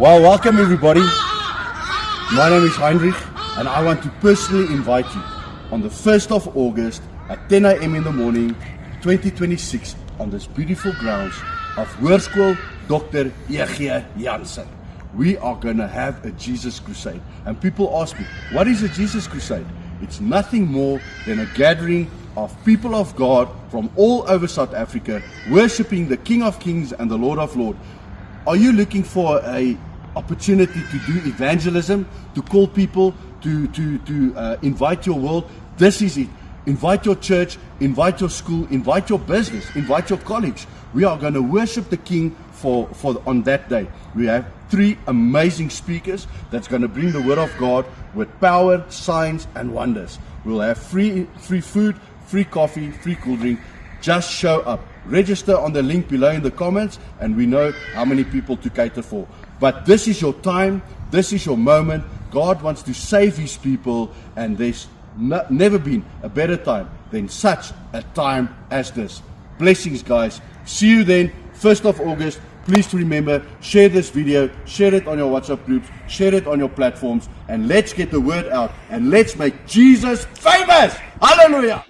Well, welcome everybody. My name is Heinrich, and I want to personally invite you on the 1st of August at 10 a.m. in the morning, 2026, on this beautiful grounds of Hoërskool Dr. E.G. Jansen. We are going to have a Jesus Crusade. And people ask me, what is a Jesus Crusade? It's nothing more than a gathering of people of God from all over South Africa, worshiping the King of Kings and the Lord of Lords. Are you looking for an opportunity to do evangelism, to call people, to invite your world? This is it. Invite your church, invite your school, invite your business, invite your college. We are going to worship the King for on that day. We have 3 amazing speakers that's going to bring the Word of God with power, signs, and wonders. We'll have free food, free coffee, free cool drink. Just show up. Register on the link below in the comments, and we know how many people to cater for. But this is your time. This is your moment. God wants to save His people, and there's never been a better time than such a time as this. Blessings, guys. See you then, 1st of August. Please remember, share this video, share it on your WhatsApp groups, share it on your platforms, and let's get the word out, and let's make Jesus famous. Hallelujah.